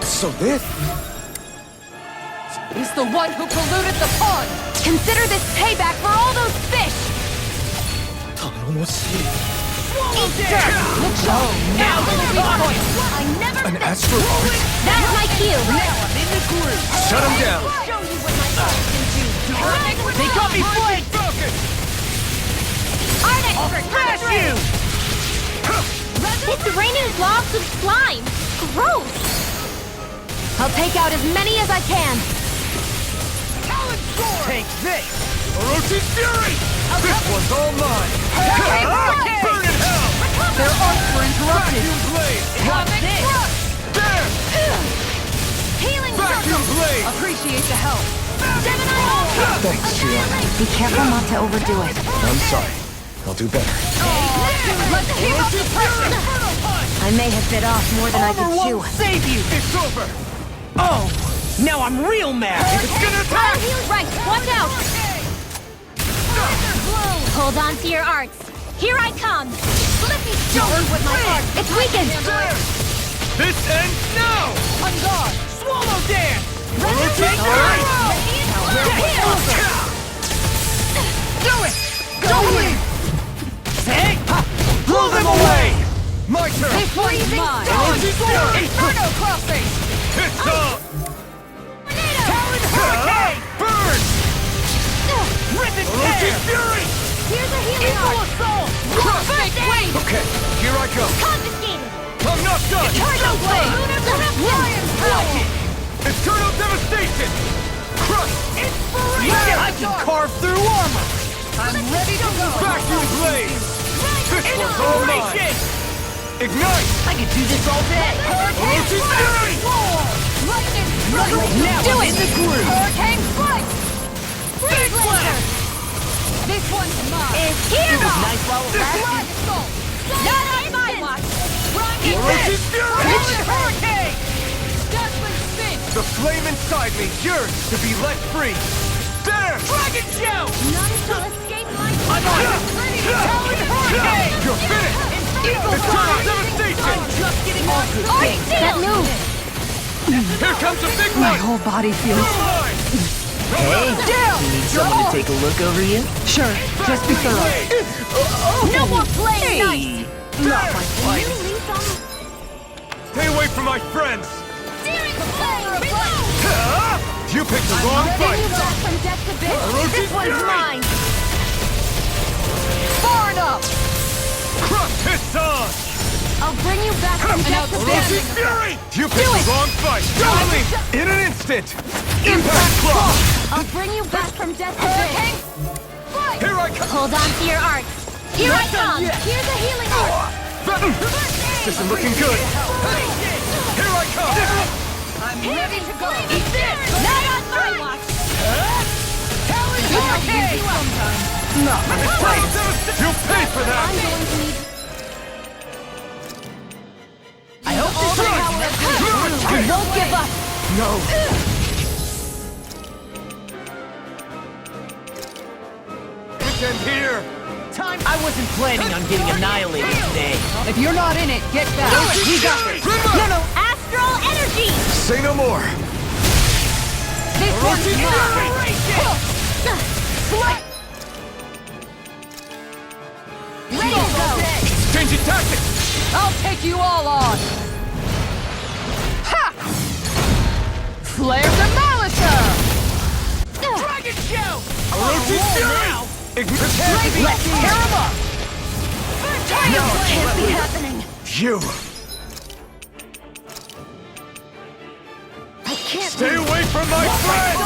So this He's the one who polluted the pond! Consider this payback for all those fish! Eat dirt! Now the weak point! I never an astral art? That's my cue! Now I'm in the groove! Shut him down! Show you what my thoughts can do! They got me flanked! I'll Smash you! It's raining blobs of slime! Gross! I'll take out as many as I can! Take this! Orochi's Fury! This one's all mine! Burn in hell! Their arts were interrupted! Vacuum blade! Comic thrust! There! Healing Vacuum circle! blade! Appreciate the help! Gemini Ultra! Thanks, Gio. Be careful not to overdo it. I'm sorry. I'll do better. Let's keep up the pressure! I may have bit off more than I could chew. Save you! It's over! Oh! Now I'm real mad! It's gonna attack! Right, watch out! Hold on to your arts. Here I come! Let me show you with my art! It's weakened! This ends now! On guard! Swallow dance! Orochi's Fury! Do it! Go in! Say! Blow them away! My turn! Freezing mine. storm! Orochi's Fury! Inferno crossing! It's up! Talon hurricane! Burn! Rip and Orochi's tear! Fury! Here's a healing Equal art! assault! First aid! Okay, here I go. Confiscated! I'm not done! Eternal blade! Lion's power! Eternal devastation! Crush! Inspiration! I can carve through armor! I'm ready to go! Vacuum blade! This one's all mine! Inspiration! Ignite! I could do this all day! Orochi's Fury! Lightning! Now Do I'm it! in the groove! Hurricane Slice! Freeze laser! This one's mine! It's here! It was nice while it lasted. Flag assault! Not on my watch! Orochi's Fury! Hurricane! Dazzling spin! The flame inside me yearns to be let free! There! Dragon Show! None shall escape my I'm on it! Talon hurricane! You're finished! Eagle Eternal Fire! devastation! I'm just getting on to Art things! that move! Here comes a big My one! whole body feels... Mine! Hey, Down! you need someone to take a look over you? Sure, just be thorough. No more playing nice! Hey, not my Can fight. you leave some Stay away from my friends! steering play? Reload! You picked the wrong Bring fight! you back from death to bit. Orochi's This one's Fury! mine! Far enough! Crush his on! I'll bring you back from death to Orochi's bit. Fury! You picked the wrong fight! Follow me! In an instant! Impact Claw! I'll bring you back from death to bit. Here I come! Hold on to your arts. Here I come! yet. Here's a healing art! This isn't looking good! Here I come! I'm ready to go! Eat this! Not on my watch! Talon hurricane! Not my fight! You'll pay for I'm that! going to need I hope all this the power. I won't give up! No! This end here! time. I wasn't planning on getting annihilated today. If you're not in it, get back. We got this. Astral energy! Say no more! This one's mine! Ready to go! Changing tactics! I'll take you all on. Ha! Flare Demolisher! Dragon Show! Orochi's Fury! Prepare to be Let's tear him up! Can't be happening! You! I can't Stay away from my friend!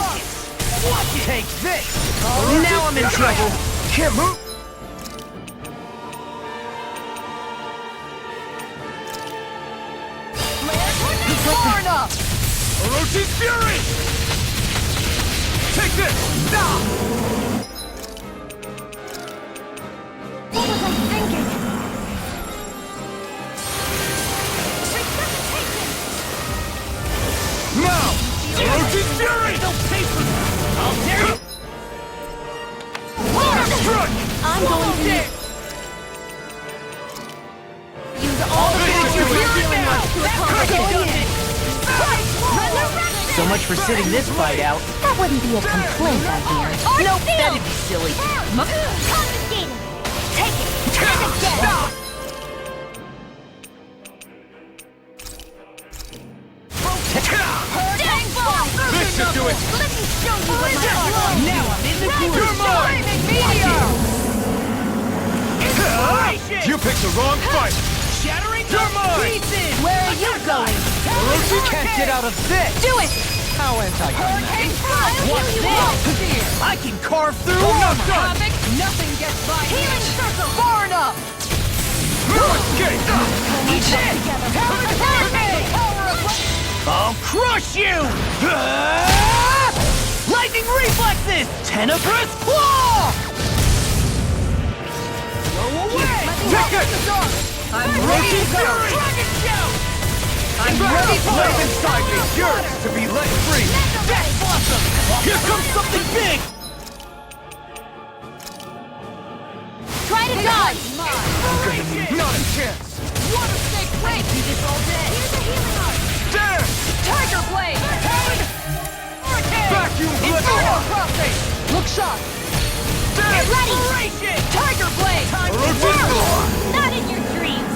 Take this! Now I'm in trouble! Can't move! Far enough! Orochi's Fury! Take this! Now! What was I thinking? Now! Orochi's Fury! No paper! I'll tear you! Strike! I'm going to need So much for sitting this fight out. That wouldn't be a complaint, I hear. Nope, that'd be silly. Confiscated! Take it! And again! Stop! Hurricane ball! This should do it! Let me show you what my art is! Now I'm in the groove. You're mine! You picked the wrong fight! Shattering You're mine! pieces. Where are you going? You can't get out of this! Do it! How anti-climatic! What's this? I can carve through Not armor. done! Nothing gets by me. Healing circle! Far enough. No escape! Eat it. I'll crush you. Lightning reflexes. Tenebrous claw. Go away. Take it! I'm ready to go. Dragon shout. I'm ready to Let go. inside me! Yours to be let free! Death blossom. Here comes something big. Try to dodge! Not a chance! Water snake blade. Do this all day. Here's a healing art! There! Tiger blade. Hurricane. Vacuum Inferno blade! crossing. Look sharp. There! Inspiration. Tiger blade. Time to Rotate work. door! Not in your dreams!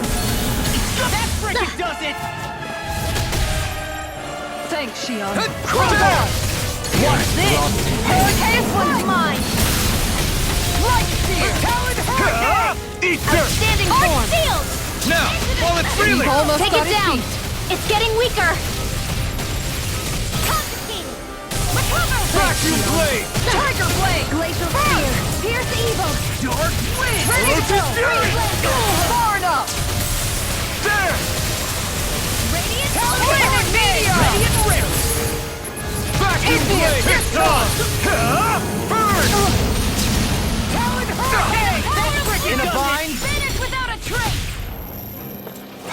That frickin' does it. Thanks, Shion. There! What's this? Hurricane one's mine! Light spear. Talon hurricane. Eat dirt! Standing form! Sealed! Now, while it's freely! Take it down! It's getting weaker! Confiscated! Recover! Vacuum blade! Tiger blade! Glacial spear! Pierce evil! Dark wind. Ready to go! Freeze laser! Far enough. There! Radiant Radiant meteor. Radiant rip. Vacuum blade! It's on! Burn! Talon hurricane. That frickin' In a does bind? Finish without a trace!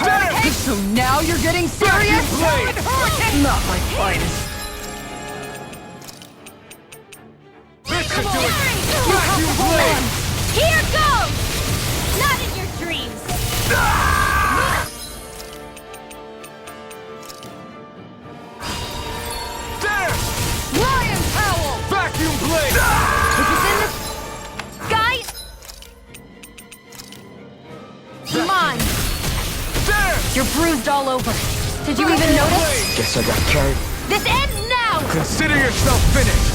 There! So now you're getting serious? Vacuum blade! Hurricane. Not my finest. This should do it! Vacuum blade! Here goes! Not in your dreams! There! Lion Howl. Vacuum blade! Is this in the sky? Mine! There! You're bruised all over. Did you even notice? Guess I got carried. This ends now! Consider yourself finished!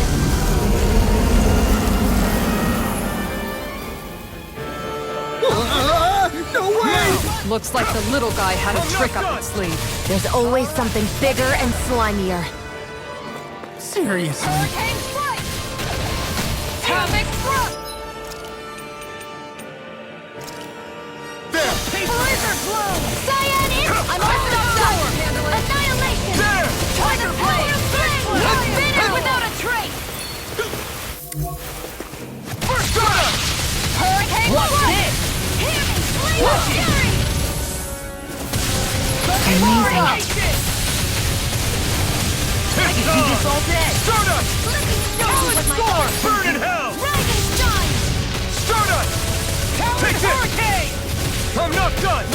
No way! Looks like the little guy had a trick up his sleeve. There's always something bigger and slimier. Seriously? Hurricane strike. Atomic thrust. There! Laser bloom. Cyan is unstoppable! Annihilation! There! Tiger blade! Finish without a trace! First shot! Hurricane What's strike! this? Hear me! Fury! Amazing. It's Do this on! all day. Stardust! Let me show you what my Storm! art Burn can in do. hell! Rise and shine! Stardust! Take this! Hurricane. I'm not done!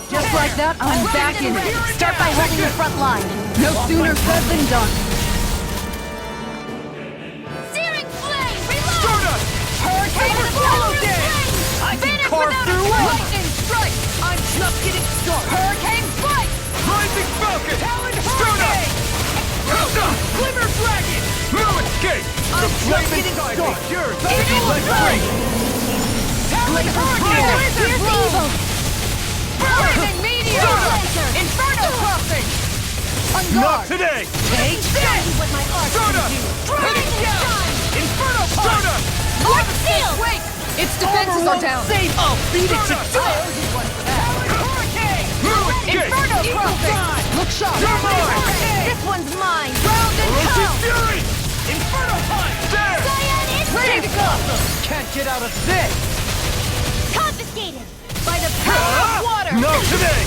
Just like that, I'm back in it. Start by holding the front line. No sooner said than done. Searing flame! Reload! Stardust! Hurricane with a follow I can Finish carve without a through trace. lightning strike. I'm just getting started. Hurricane strike! Rising Falcon! Talon Stardust! hurricane. Glimmer dragon. No escape! The I'm flame just getting inside me! started. Yours to be let free! Talon hurricane. Here's evil! Lightning meteor. Laser! Inferno crossing. On Not guard. today! Take this. What my art can Stardust! do. Rise and shine. Inferno punch. Stardust! Art seal! Wait. Its defenses are down. Safe. I'll beat it to Stardust! death. Hurricane. No escape! Inferno crossing. Look sharp. You're mine. This one's mine! Ground and Rotate pound. Fury! Inferno punch. There! Cyan is Ready to go. Can't get out of this! confiscated! By the power of water. Not today!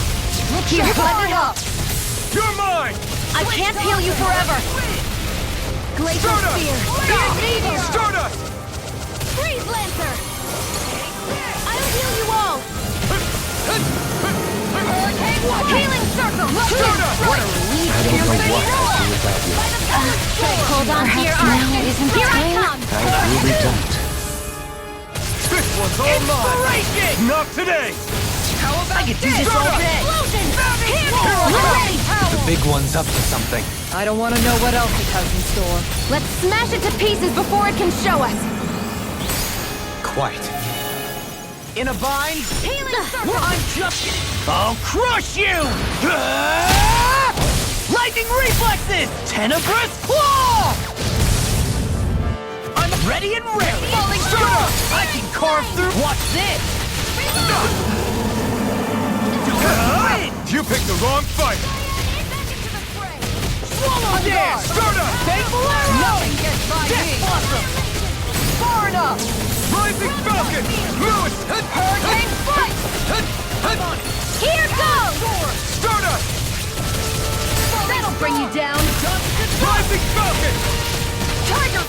Look sharp. Blend it up. You're mine! I can't heal you forever! Glacial Stardust! spear! Fierce evil. Stardust! Freeze Lancer! I'll heal you all! Hurricane. Healing circle! Stardust! What a relief. I don't know what Hold on to your arm. Here I come. I really don't. This one's all mine. Not today. How about I could do this all day. Explosion. Here, ready. The big one's up to something. I don't want to know what else it has in store. Let's smash it to pieces before it can show us. Quite. In a bind? Healing circle. I'm just... I'll crush you! Ah! Lightning reflexes! Tenebrous claw! I'm ready and ready! Falling star! I can carve through... Watch this! You picked the wrong fight. Swallow dance! Stardust! Faithful arrow! Nothing gets by me! Awesome! Far enough! Rising Falcon! Lewis! Hurricane fight! Here goes. Stardust! That'll bring you down. Rising Falcon! Tiger!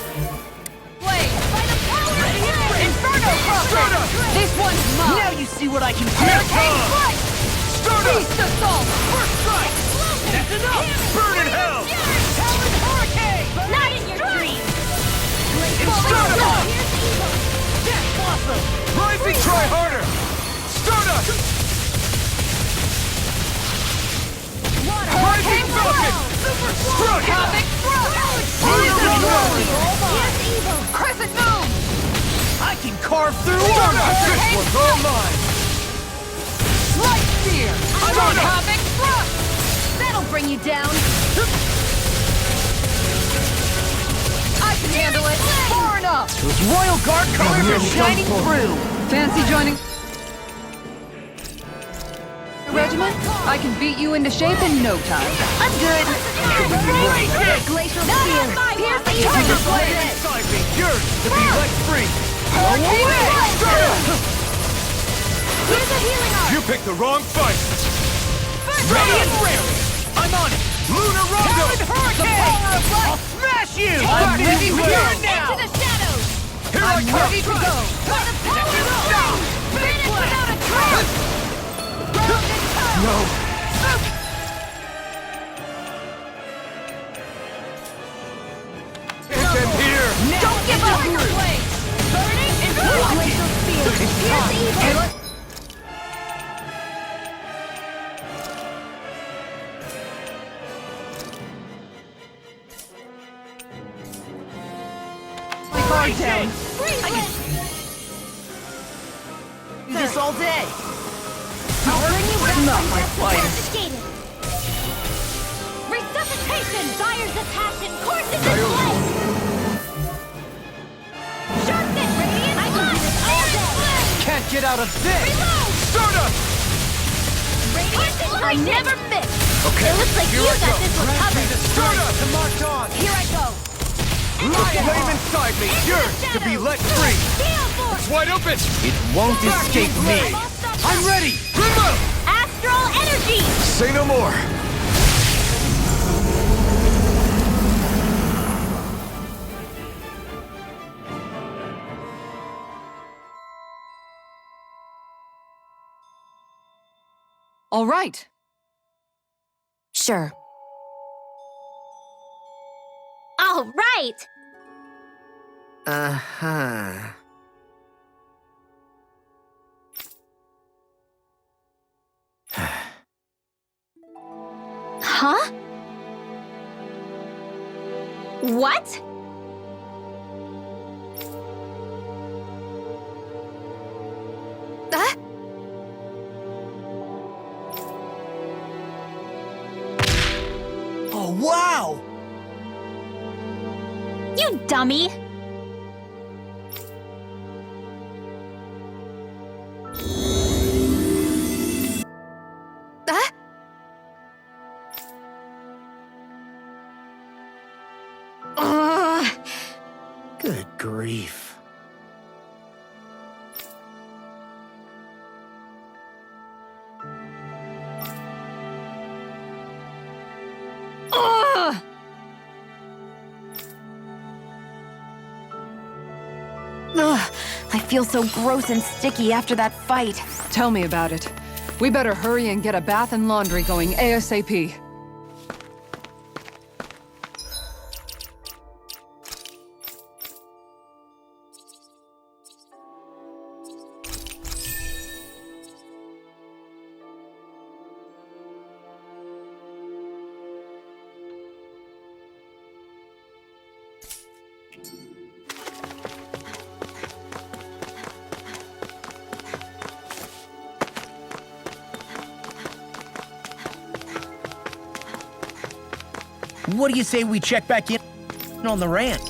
Blade! By the power of flame. Inferno crosser! Stardust! This one's mine! Now you see what I can do! Hurricane fight! Stardust! Beast assault! First strike! That's enough! Burn in hell! Talon hurricane! Not in your dreams. Falling star! Death blossom! Rising Try harder! Stardust! Rising Falcon! Struck! Havoc thrust! Crescent moon! I can carve through Stardust! armor! This one's all mine! Light spear! Stardust! Havoc thrust! That'll bring you down. I can handle it! Far enough! Those Royal Guard colors are shining through! Fancy joining the regiment? I can beat you into shape in no time. I'm good! Glacial spear. Pierce the Tiger earth. blade! Inside me, yours to be let free! Hurricane fight! Stardust! Here's a healing arm. You picked the wrong fight! Ready and ready! I'm on it! Lunar Rondo! The power of light! I'll smash you! I'm I'm ready for here you now! Into the shadows. Here I I'm come! ready to go! By the power of flame. Finish without a trace. No! It's in here! Don't give up! Burning and glacial spear. Pierce evil. My guard down! Do this all day! I'll bring you back Not from my death fight. resuscitated. Resuscitation! Fires of passion courses in flame! Sharpen! Radiant! I can do this all day! Can't get out of this! Reload! Stardust! Radiant! I never miss! Okay, It looks like here you I got go. this one covered! Stardust! To march on! Here I go! The flame inside me, yours to be let free! Gale force! It's wide open! It won't escape me! I'm ready! Remote! Astral energy! Say no more! All right. Sure. All right! Uh-huh. Huh? What? Oh, wow! You dummy! Good grief. Ugh, I feel so gross and sticky after that fight. Tell me about it. We better hurry and get a bath and laundry going ASAP. What do you say we check back in on the ranch?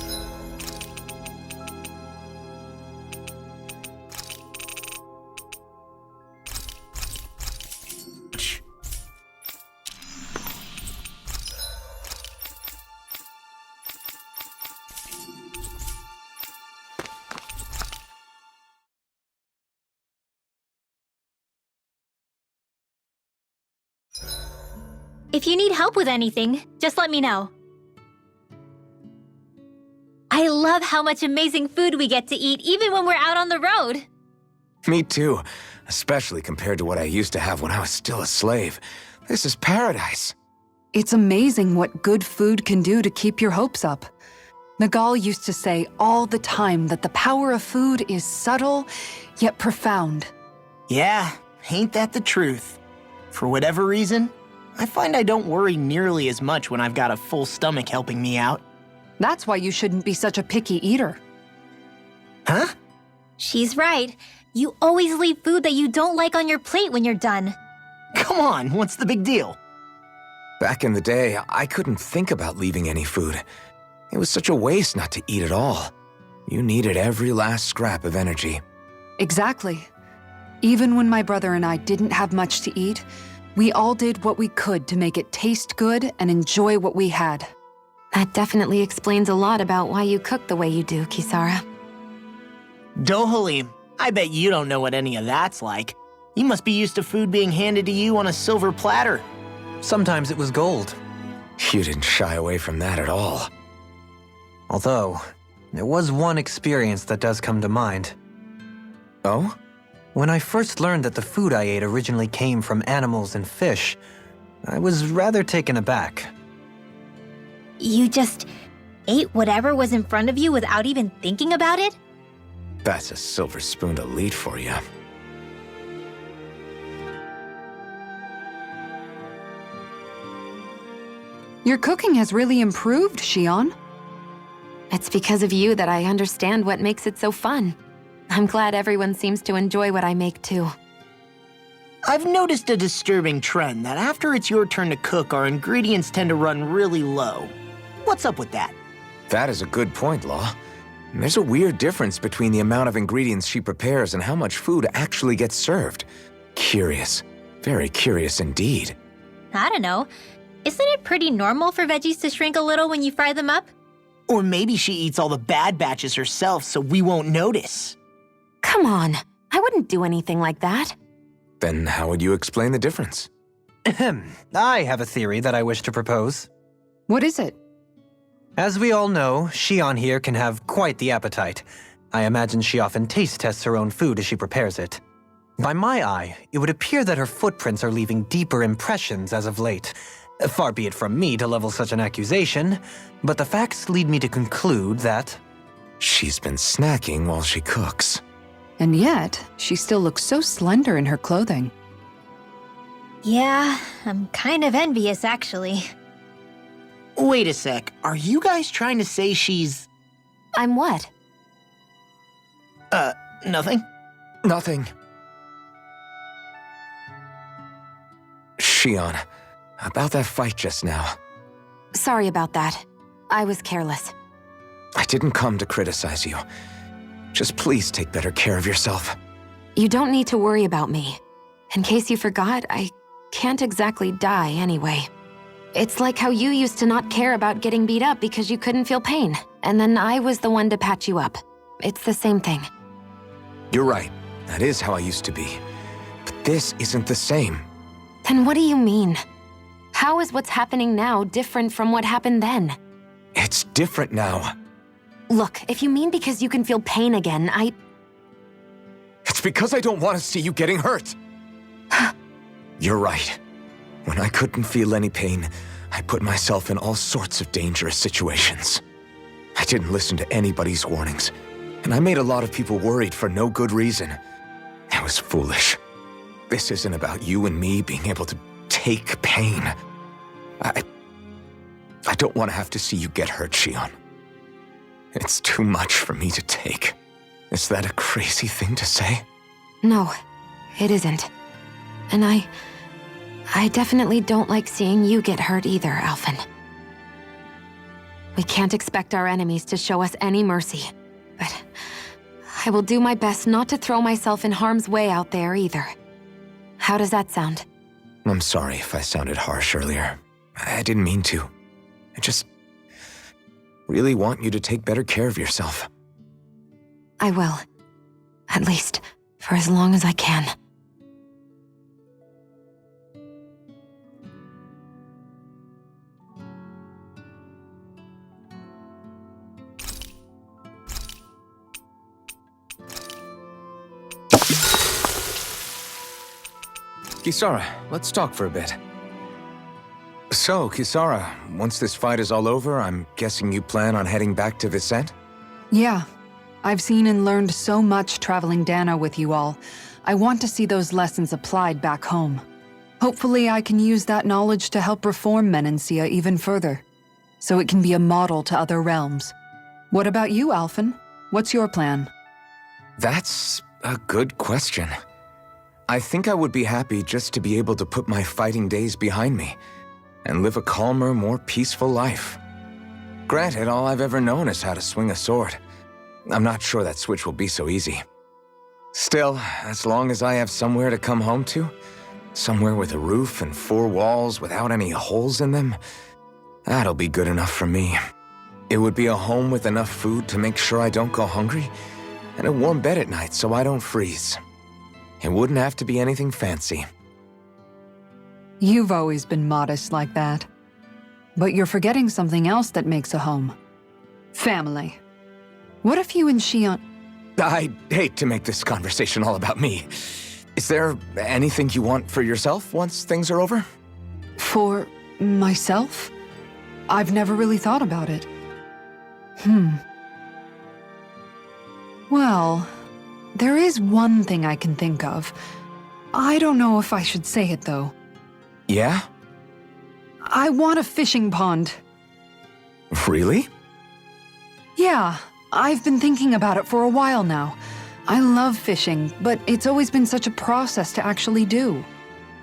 If you need help with anything, just let me know. I love how much amazing food we get to eat even when we're out on the road. Me too, especially compared to what I used to have when I was still a slave. This is paradise. It's amazing what good food can do to keep your hopes up. Nagal used to say all the time that the power of food is subtle, yet profound. Yeah, ain't that the truth? For whatever reason, I find I don't worry nearly as much when I've got a full stomach helping me out. That's why you shouldn't be such a picky eater. Huh? She's right. You always leave food that you don't like on your plate when you're done. Come on, what's the big deal? Back in the day, I couldn't think about leaving any food. It was such a waste not to eat at all. You needed every last scrap of energy. Exactly. Even when my brother and I didn't have much to eat, we all did what we could to make it taste good and enjoy what we had. That definitely explains a lot about why you cook the way you do, Kisara. Dohalim, I bet you don't know what any of that's like. You must be used to food being handed to you on a silver platter. Sometimes it was gold. You didn't shy away from that at all. Although, there was one experience that does come to mind. Oh? When I first learned that the food I ate originally came from animals and fish, I was rather taken aback. You just ate whatever was in front of you without even thinking about it? That's a silver spoon elite for you. Your cooking has really improved, Shion. It's because of you that I understand what makes it so fun. I'm glad everyone seems to enjoy what I make too. I've noticed a disturbing trend that after it's your turn to cook, our ingredients tend to run really low. What's up with that? That is a good point, Law. There's a weird difference between the amount of ingredients she prepares and how much food actually gets served. Curious. Very curious indeed. I don't know. Isn't it pretty normal for veggies to shrink a little when you fry them up? Or maybe she eats all the bad batches herself so we won't notice. Come on, I wouldn't do anything like that. Then how would you explain the difference? Ahem. I have a theory that I wish to propose. What is it? As we all know, Shion here can have quite the appetite. I imagine she often taste tests her own food as she prepares it. By my eye, it would appear that her footprints are leaving deeper impressions as of late. Far be it from me to level such an accusation, but the facts lead me to conclude that... She's been snacking while she cooks. And yet, she still looks so slender in her clothing. Yeah, I'm kind of envious actually. Wait a sec, are you guys trying to say she's... I'm what? Nothing? Nothing. Shion, about that fight just now. Sorry about that. I was careless. I didn't come to criticize you. Just please take better care of yourself. You don't need to worry about me. In case you forgot, I can't exactly die anyway. It's like how you used to not care about getting beat up because you couldn't feel pain, and then I was the one to patch you up. It's the same thing. You're right. That is how I used to be. But this isn't the same. Then what do you mean? How is what's happening now different from what happened then? It's different now. Look, if you mean because you can feel pain again, It's because I don't want to see you getting hurt. You're right. When I couldn't feel any pain, I put myself in all sorts of dangerous situations. I didn't listen to anybody's warnings, and I made a lot of people worried for no good reason. I was foolish. This isn't about you and me being able to take pain. I don't want to have to see you get hurt, Shion. It's too much for me to take. Is that a crazy thing to say? No, it isn't. And I definitely don't like seeing you get hurt either, Alphen. We can't expect our enemies to show us any mercy. But I will do my best not to throw myself in harm's way out there either. How does that sound? I'm sorry if I sounded harsh earlier. I didn't mean to. I just really want you to take better care of yourself. I will. At least, for as long as I can. Kisara, let's talk for a bit. So, Kisara, once this fight is all over, I'm guessing you plan on heading back to Vicente? Yeah. I've seen and learned so much traveling Dano with you all. I want to see those lessons applied back home. Hopefully I can use that knowledge to help reform Menancia even further, so it can be a model to other realms. What about you, Alphen? What's your plan? That's a good question. I think I would be happy just to be able to put my fighting days behind me and live a calmer, more peaceful life. Granted, all I've ever known is how to swing a sword. I'm not sure that switch will be so easy. Still, as long as I have somewhere to come home to, somewhere with a roof and 4 walls without any holes in them, that'll be good enough for me. It would be a home with enough food to make sure I don't go hungry, and a warm bed at night so I don't freeze. It wouldn't have to be anything fancy. You've always been modest like that. But you're forgetting something else that makes a home. Family. What if you and Shion... I hate to make this conversation all about me. Is there anything you want for yourself once things are over? For myself? I've never really thought about it. Well, there is one thing I can think of. I don't know if I should say it, though. Yeah? I want a fishing pond. Really? Yeah, I've been thinking about it for a while now. I love fishing, but it's always been such a process to actually do.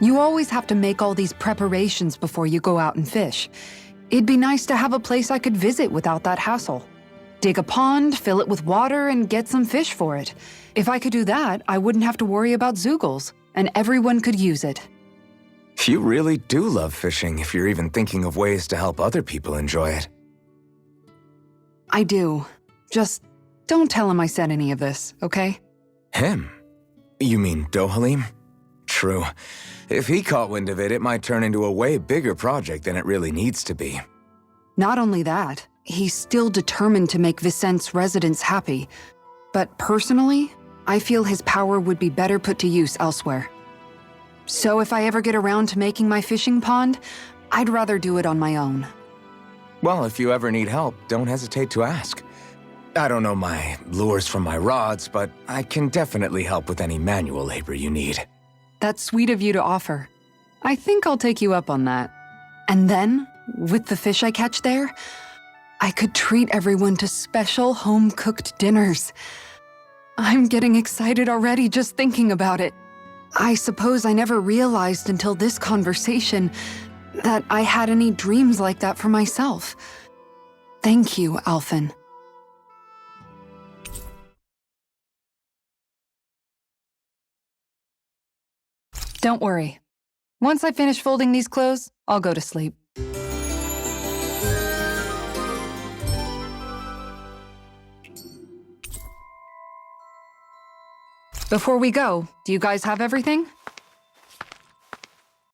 You always have to make all these preparations before you go out and fish. It'd be nice to have a place I could visit without that hassle. Dig a pond, fill it with water, and get some fish for it. If I could do that, I wouldn't have to worry about Zeugles, and everyone could use it. You really do love fishing if you're even thinking of ways to help other people enjoy it. I do. Just don't tell him I said any of this, okay? Him? You mean Dohalim? True. If he caught wind of it, it might turn into a way bigger project than it really needs to be. Not only that, he's still determined to make Vicente's residents happy. But personally, I feel his power would be better put to use elsewhere. So if I ever get around to making my fishing pond, I'd rather do it on my own. Well, if you ever need help, don't hesitate to ask. I don't know my lures from my rods, but I can definitely help with any manual labor you need. That's sweet of you to offer. I think I'll take you up on that. And then, with the fish I catch there, I could treat everyone to special home-cooked dinners. I'm getting excited already just thinking about it. I suppose I never realized until this conversation that I had any dreams like that for myself. Thank you, Alphen. Don't worry. Once I finish folding these clothes, I'll go to sleep. Before we go, do you guys have everything?